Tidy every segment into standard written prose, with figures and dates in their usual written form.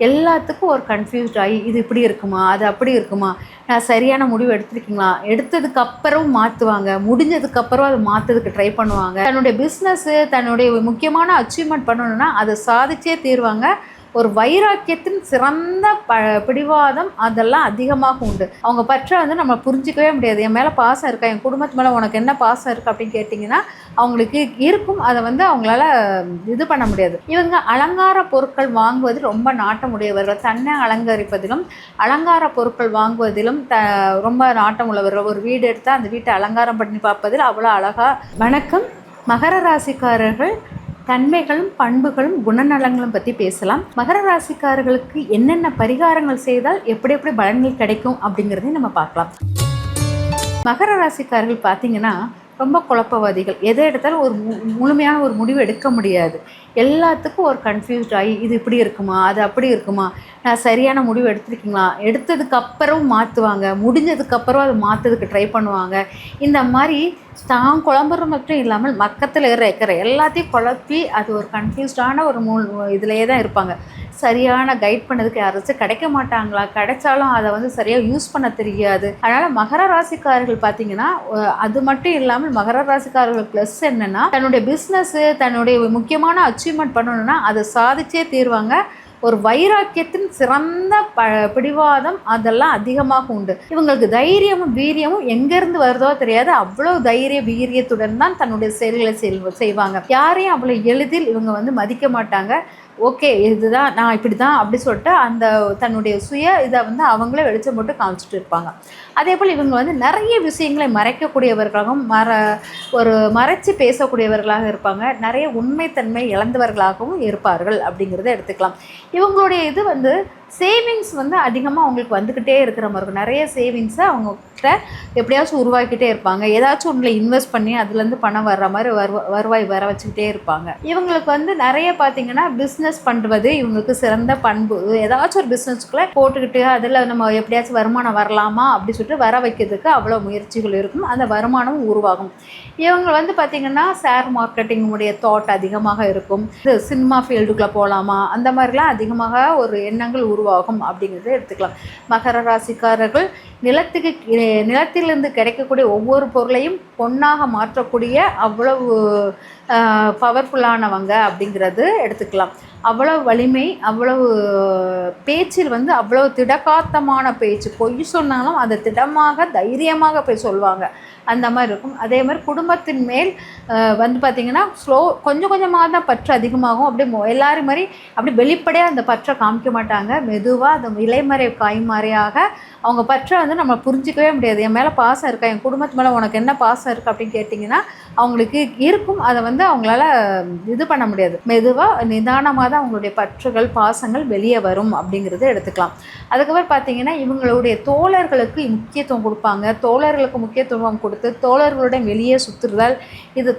எல்லாத்துக்கும் ஒரு கன்ஃபியூஸ்ட் ஆகி இது இப்படி இருக்குமா, அது அப்படி இருக்குமா, நான் சரியான முடிவு எடுத்திருக்கீங்களா, எடுத்ததுக்கப்புறம் மாற்றுவாங்க, முடிஞ்சதுக்கப்புறம் அதை மாற்றுறதுக்கு ட்ரை பண்ணுவாங்க. தன்னுடைய பிஸ்னஸ்ஸு தன்னுடைய முக்கியமான அச்சீவ்மெண்ட் பண்ணணுன்னா அதை சாதிச்சே தீருவாங்க. ஒரு வைராக்கியத்தின் சிறந்த பிடிவாதம் அதெல்லாம் அதிகமாக உண்டு. அவங்க பற்ற நம்ம புரிஞ்சிக்கவே முடியாது. என் மேலே பாசம் இருக்கா, என் குடும்பத்து மேலே உனக்கு என்ன பாசம் இருக்குது அப்படின்னு கேட்டிங்கன்னா அவங்களுக்கு இருக்கும். அதை அவங்களால இது பண்ண முடியாது. இவங்க அலங்கார பொருட்கள் வாங்குவது ரொம்ப நாட்டமுடையவர்கள். தன்னை அலங்கரிப்பதிலும் அலங்கார பொருட்கள் வாங்குவதிலும் ரொம்ப நாட்டம் உள்ளவர்கள். ஒரு வீடு எடுத்தால் அந்த வீட்டை அலங்காரம் பண்ணி பார்ப்பதில் அவ்வளோ அழகா. வணக்கம். மகர ராசிக்காரர்கள் தன்மைகளும் பண்புகளும் குணநலங்களும் பற்றி பேசலாம். மகர ராசிக்காரர்களுக்கு என்னென்ன பரிகாரங்கள் செய்தால் எப்படி எப்படி பலன்கள் கிடைக்கும் அப்படிங்கிறதையும் நம்ம பார்க்கலாம். மகர ராசிக்காரர்கள் பார்த்தீங்கன்னா ரொம்ப குழப்பவாதிகள். எதை எடுத்தாலும் ஒரு முழுமையான ஒரு முடிவு எடுக்க முடியாது. எல்லாத்துக்கும் ஒரு கன்ஃபியூஸ்ட் ஆகி இது இப்படி இருக்குமா, அது அப்படி இருக்குமா, நான் சரியான முடிவு எடுத்திருக்கீங்களா, எடுத்ததுக்கப்புறம் மாற்றுவாங்க, முடிஞ்சதுக்கப்புறம் அதை மாற்றுறதுக்கு ட்ரை பண்ணுவாங்க. இந்த மாதிரி தான் குழம்புறது மட்டும் இல்லாமல் பக்கத்தில் இருக்கிற எல்லாத்தையும் குழப்பி அது ஒரு கன்ஃபியூஸ்டான ஒரு இதிலேயே தான் இருப்பாங்க. சரியான கைட் பண்ணதுக்கு யாராச்சும் கிடைக்க மாட்டாங்களா, கிடைச்சாலும் அதை சரியாக யூஸ் பண்ண தெரியாது. அதனால் மகர ராசிக்காரர்கள் பார்த்திங்கன்னா அது மட்டும் இல்லாமல் மகர ராசிக்காரர்கள் ப்ளஸ் என்னென்னா தன்னுடைய பிஸ்னஸ்ஸு தன்னுடைய முக்கியமான அச்சீவ்மெண்ட் பண்ணணுன்னா அதை சாதிச்சே தீருவாங்க. ஒரு வைராக்கியத்தின் சிறந்த பிடிவாதம் அதெல்லாம் அதிகமாக உண்டு. இவங்களுக்கு தைரியமும் வீரியமும் எங்கேருந்து வருதோ தெரியாது. அவ்வளோ தைரிய வீரியத்துடன் தான் தன்னுடைய செயல்களை செய்வாங்க. யாரையும் அவ்வளோ எளிதில் இவங்க மதிக்க மாட்டாங்க. ஓகே இதுதான் நான் இப்படி தான் அப்படி சொல்லிட்டு அந்த தன்னுடைய சுய இதை அவங்களே வெளிச்சம் போட்டு காமிச்சிட்டு இருப்பாங்க. அதே போல் இவங்க நிறைய விஷயங்களை மறைக்கக்கூடியவர்களாகவும் ஒரு மறைச்சி பேசக்கூடியவர்களாக இருப்பாங்க. நிறைய உண்மைத்தன்மை இழந்தவர்களாகவும் இருப்பார்கள் அப்படிங்கிறத எடுத்துக்கலாம். இவங்களுடைய இது சேவிங்ஸ் அதிகமாக அவங்களுக்கு வந்துக்கிட்டே இருக்கிற மாதிரி இருக்கும். நிறைய சேவிங்ஸை அவங்கக்கிட்ட எப்படியாச்சும் உருவாக்கிட்டே இருப்பாங்க. ஏதாச்சும் ஒன்றில் இன்வெஸ்ட் பண்ணி அதுலேருந்து பணம் வர்ற மாதிரி வருவாய் வர வச்சுக்கிட்டே இருப்பாங்க. இவங்களுக்கு நிறைய பார்த்திங்கன்னா பிஸ்னஸ் பண்ணுறது இவங்களுக்கு சிறந்த பண்பு. ஏதாச்சும் ஒரு பிஸ்னஸ்க்குள்ளே போட்டுக்கிட்டு அதில் நம்ம எப்படியாச்சும் வருமானம் வரலாமா அப்படி சொல்லிட்டு வர வைக்கிறதுக்கு அவ்வளோ முயற்சிகள் இருக்கும். அந்த வருமானமும் உருவாகும். இவங்க பார்த்திங்கன்னா ஷேர் மார்க்கெட்டிங்குடைய தாட் அதிகமாக இருக்கும். சினிமா ஃபீல்டுக்குள்ளே போகலாமா அந்த மாதிரிலாம் அதிகமாக ஒரு எண்ணங்கள் உருவாகும் அப்படிங்கிறத எடுத்துக்கலாம். மகர ராசிக்காரர்கள் நிலத்திலிருந்து கிடைக்கக்கூடிய ஒவ்வொரு பொருளையும் பொன்னாக மாற்றக்கூடிய அவ்வளவு பவர்ஃபுல்லானவங்க அப்படிங்கிறது எடுத்துக்கலாம். அவ்வளவு வலிமை, அவ்வளவு பேச்சில் அவ்வளவு திடகாத்தமான பேச்சு. பொய் சொன்னாலும் அதை திடமாக தைரியமாக போய் சொல்லுவாங்க. அந்த மாதிரி இருக்கும். அதே மாதிரி குடும்பத்தின் மேல் பார்த்திங்கன்னா கொஞ்சம் கொஞ்சமாக தான் பற்று அதிகமாகும். அப்படியே எல்லாரும் மாதிரி அப்படி வெளிப்படையாக அந்த பற்றை காமிக்க மாட்டாங்க. மெதுவாக அந்த இலைமறை காய்மறையாக அவங்க பற்றை நம்ம புரிஞ்சிக்கவே முடியாது. என் மேலே பாசம் இருக்கா, என் குடும்பத்து மேலே உனக்கு என்ன பாசம் இருக்குது அப்படின்னு கேட்டிங்கன்னா அவங்களுக்கு இருக்கும். அதை அவங்களால இது பண்ண முடியாது. மெதுவாக நிதானமாக தான் அவங்களுடைய பற்றுகள் பாசங்கள் வெளியே வரும் அப்படிங்கிறத எடுத்துக்கலாம். அதுக்கப்புறம் பார்த்திங்கன்னா இவங்களுடைய தோழர்களுக்கு முக்கியத்துவம் கொடுப்பாங்க. தோழர்களுக்கு முக்கியத்துவம் கொடுத்து தோழர்களுடன் வெளியே சுற்றுதல் இது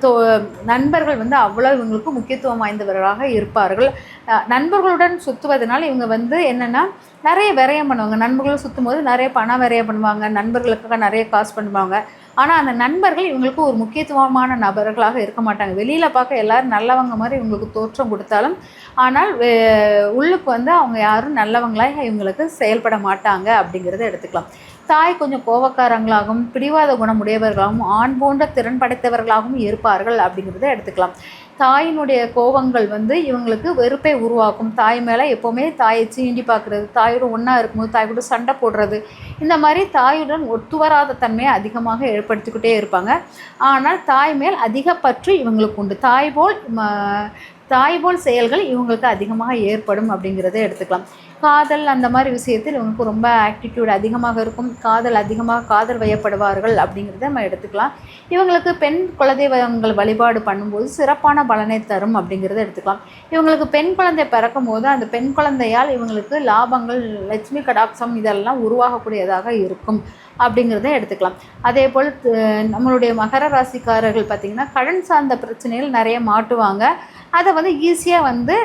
நண்பர்கள் அவ்வளோ இவங்களுக்கு முக்கியத்துவம் வாய்ந்தவர்களாக இருப்பார்கள். நண்பர்களுடன் சுற்றுவதனால இவங்க என்னென்னா நிறைய விரயம் பண்ணுவாங்க. நண்பர்களும் சுற்றும் போது நிறைய பணம் விரயம் பண்ணுவாங்க. நண்பர்களுக்காக நிறைய காசு பண்ணுவாங்க. ஆனால் அந்த நண்பர்கள் இவங்களுக்கு ஒரு முக்கியத்துவமான நபர்களாக இருக்க மாட்டாங்க. வெளியில் பார்க்க எல்லோரும் நல்லவங்க மாதிரி இவங்களுக்கு தோற்றம் கொடுத்தாலும் ஆனால் உள்ளுக்கு அவங்க யாரும் நல்லவங்களாக இவங்களுக்கு செயல்பட மாட்டாங்க அப்படிங்கிறத எடுத்துக்கலாம். தாய் கொஞ்சம் கோபக்காரங்களாகவும் பிடிவாத குணமுடையவர்களாகவும் ஆண் போன்ற திறன் படைத்தவர்களாகவும் இருப்பார்கள் அப்படிங்கிறத எடுத்துக்கலாம். தாயினுடைய கோபங்கள் இவங்களுக்கு வெறுப்பை உருவாக்கும். தாய் மேலே எப்போவுமே தாயை சீண்டி பார்க்குறது, தாயோடு ஒன்றா இருக்கும்போது தாய் கூட சண்டை போடுறது, இந்த மாதிரி தாயுடன் ஒத்துவராத தன்மையை அதிகமாக ஏற்படுத்திக்கிட்டே இருப்பாங்க. ஆனால் தாய் மேல் அதிக பற்று இவங்களுக்கு உண்டு. தாய் போல் செயல்கள் இவங்களுக்கு அதிகமாக ஏற்படும் அப்படிங்கிறத எடுத்துக்கலாம். காதல் அந்த மாதிரி விஷயத்தில் இவங்களுக்கு ரொம்ப ஆக்டிடியூட் அதிகமாக இருக்கும். காதல் வயப்படுவார்கள் அப்படிங்கிறத நம்ம எடுத்துக்கலாம். இவங்களுக்கு பெண் குலதெய்வங்கள் வழிபாடு பண்ணும்போது சிறப்பான பலனை தரும் அப்படிங்கிறத எடுத்துக்கலாம். இவங்களுக்கு பெண் குழந்தை பிறக்கும் போது அந்த பெண் குழந்தையால் இவங்களுக்கு லாபங்கள், லட்சுமி கடாட்சம் இதெல்லாம் உருவாகக்கூடியதாக இருக்கும் அப்படிங்கிறத எடுத்துக்கலாம். அதே போல் நம்மளுடைய மகர ராசிக்காரர்கள் பார்த்திங்கன்னா கடன் சார்ந்த பிரச்சனைகள் நிறைய மாட்டுவாங்க. அதை ஈஸியாக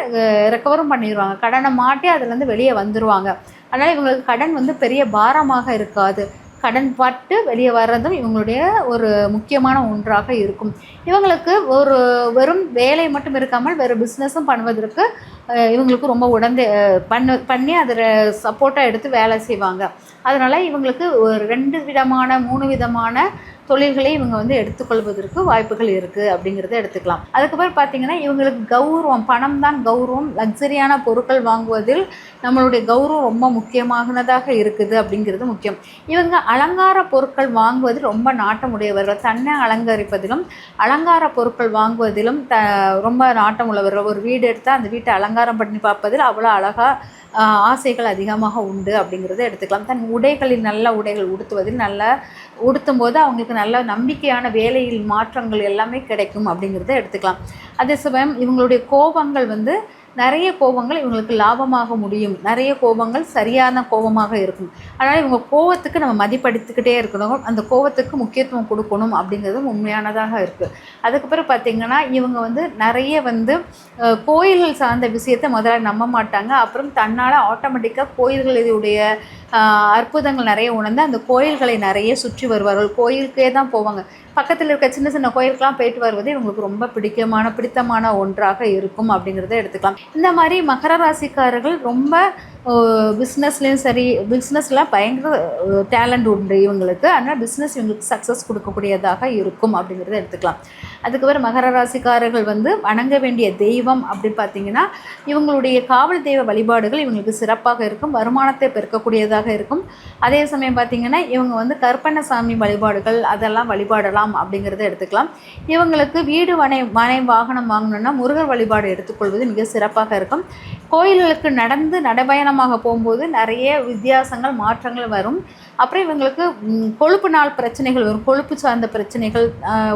ரெக்கவரும் பண்ணிடுவாங்க. கடனை மாட்டி அதுலேருந்து வெளியே வந்துடுவாங்க. அதனால் இவங்களுக்கு கடன் பெரிய பாரமாக இருக்காது. கடன் பட்டு வெளியே வர்றதும் இவங்களுடைய ஒரு முக்கியமான ஒன்றாக இருக்கும். இவங்களுக்கு ஒரு வெறும் வேலை மட்டும் இருக்காமல் வேறு பிஸ்னஸும் பண்ணுவதற்கு இவங்களுக்கு ரொம்ப பண்ணி அதில் சப்போர்ட்டாக எடுத்து வேலை செய்வாங்க. அதனால் இவங்களுக்கு ஒரு 2 விதமான 3 விதமான தொழில்களை இவங்க வந்து எடுத்துக்கொள்வதற்கு வாய்ப்புகள் இருக்குது அப்படிங்கிறத எடுத்துக்கலாம். அதுக்கப்புறம் பார்த்திங்கன்னா இவங்களுக்கு கௌரவம், பணம் தான் கௌரவம். லக்ஸரியான பொருட்கள் வாங்குவதில் நம்மளுடைய கௌரவம் ரொம்ப முக்கியமானதாக இருக்குது அப்படிங்கிறது முக்கியம். இவங்க அலங்கார பொருட்கள் வாங்குவதில் ரொம்ப நாட்டம் உடையவர்கள். தன்னை அலங்கரிப்பதிலும் அலங்கார பொருட்கள் வாங்குவதிலும் ரொம்ப நாட்டம் உள்ளவர்கள். ஒரு வீடு எடுத்தால் அந்த வீட்டை அலங்காரம் பண்ணி பார்ப்பதில் அவ்வளோ அழகாக ஆசைகள் அதிகமாக உண்டு அப்படிங்கிறத எடுத்துக்கலாம். தன் உடைகளில் நல்ல உடைகள் உடுத்துவதில் உடுத்தும் போது அவங்களுக்கு நல்ல நம்பிக்கையான வேலையில் மாற்றங்கள் எல்லாமே கிடைக்கும் அப்படிங்கிறத எடுத்துக்கலாம். அதே சமயம் இவங்களுடைய கோபங்கள் வந்து நிறைய கோபங்கள் இவங்களுக்கு லாபமாக முடியும். நிறைய கோபங்கள் சரியான கோபமாக இருக்கும். அதனால் இவங்க கோபத்துக்கு நம்ம மதிப்படுத்திக்கிட்டே இருக்கணும். அந்த கோபத்துக்கு முக்கியத்துவம் கொடுக்கணும் அப்படிங்கிறது உண்மையானதாக இருக்குது. அதுக்கப்புறம் பார்த்திங்கன்னா இவங்க வந்து நிறைய வந்து கோயில்கள் சார்ந்த விஷயத்தை முதல்ல நம்ப மாட்டாங்க. அப்புறம் தன்னால் ஆட்டோமேட்டிக்காக கோயில்களுடைய அற்புதங்கள் நிறைய உணர்ந்து அந்த கோயில்களை நிறைய சுற்றி வருவார்கள். கோயிலுக்கே தான் போவாங்க. பக்கத்தில் இருக்க சின்ன சின்ன கோயிலுக்கெலாம் போயிட்டு வருவது இவங்களுக்கு ரொம்ப பிடித்தமான ஒன்றாக இருக்கும் அப்படிங்கிறத எடுத்துக்கலாம். இந்த மாதிரி மகர ராசிக்காரர்கள் ரொம்ப பிஸ்னஸ்லேயும் சரி, பிஸ்னஸில் பயங்கர டேலண்ட் உண்டு இவங்களுக்கு. அதனால் பிஸ்னஸ் இவங்களுக்கு சக்ஸஸ் கொடுக்கக்கூடியதாக இருக்கும் அப்படிங்கிறத எடுத்துக்கலாம். அதுக்கப்புறம் மகர ராசிக்காரர்கள் வந்து வணங்க வேண்டிய தெய்வம் அப்படின்னு பார்த்திங்கன்னா இவங்களுடைய காவல் தெய்வ வழிபாடுகள் இவங்களுக்கு சிறப்பாக இருக்கும். வருமானத்தை பெருக்கக்கூடியதாக இருக்கும். அதே சமயம் பார்த்திங்கன்னா இவங்க வந்து கற்பனசாமி வழிபாடுகள் அதெல்லாம் வழிபாடலாம் அப்படிங்கிறத எடுத்துக்கலாம். இவங்களுக்கு வீடு மனை வாகனம் வாங்கணுன்னா முருகர் வழிபாடு எடுத்துக்கொள்வது மிக சிறப்பாக இருக்கும். கோயில்களுக்கு நடந்து நடைபயணமாக போகும்போது நிறைய வித்தியாசங்கள் மாற்றங்கள் வரும். அப்புறம் இவங்களுக்கு கொழுப்பு நாள் பிரச்சனைகள் வரும். கொழுப்பு சார்ந்த பிரச்சனைகள்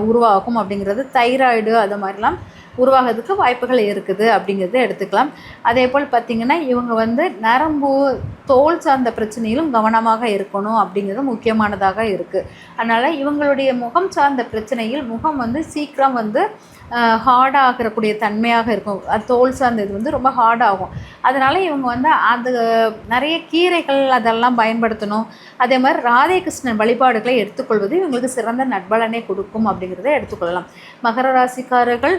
உருவாகும் அப்படிங்கிறது, தைராய்டு அது மாதிரிலாம் உருவாகிறதுக்கு வாய்ப்புகள் இருக்குது அப்படிங்கிறத எடுத்துக்கலாம். அதே போல் பார்த்திங்கன்னா இவங்க வந்து நரம்பு தோல் சார்ந்த பிரச்சனையிலும் கவனமாக இருக்கணும் அப்படிங்கிறது முக்கியமானதாக இருக்குது. அதனால் இவங்களுடைய முகம் சார்ந்த பிரச்சனையில் முகம் வந்து சீக்கிரம் வந்து ஹார்டாகக்கூடிய தன்மையாக இருக்கும். தோல் சார்ந்த இது வந்து ரொம்ப ஹார்டாகும். அதனால் இவங்க வந்து அது நிறைய கீரைகள் அதெல்லாம் பயன்படுத்தணும். அதே மாதிரி ராதே கிருஷ்ணன் வழிபாடுகளை எடுத்துக்கொள்வது இவங்களுக்கு சிறந்த நட்பலனை கொடுக்கும் அப்படிங்கிறத எடுத்துக்கொள்ளலாம். மகர ராசிக்காரர்கள்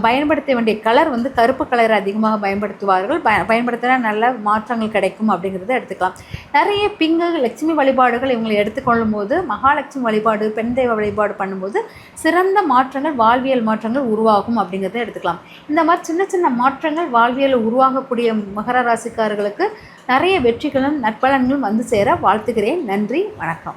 பயன்படுத்த வேண்டிய கலர் வந்து கருப்பு கலர் அதிகமாக பயன்படுத்துவார்கள். பயன்படுத்தினா நல்ல மாற்றங்கள் கிடைக்கும் அப்படிங்கிறத எடுத்துக்கலாம். நிறைய பிங்கு லட்சுமி வழிபாடுகள் இவங்களை எடுத்துக்கொள்ளும் போது, மகாலட்சுமி வழிபாடு, பெண் தெய்வ வழிபாடு பண்ணும்போது சிறந்த மாற்றங்கள், வாழ்வியல் மாற்றங்கள் உருவாகும் அப்படிங்கிறத எடுத்துக்கலாம். இந்த மாதிரி சின்ன சின்ன மாற்றங்கள் வாழ்வியல் உருவாகக்கூடிய மகர ராசிக்காரர்களுக்கு நிறைய வெற்றிகளும் நற்பலன்களும் வந்து சேர வாழ்த்துகிறேன். நன்றி, வணக்கம்.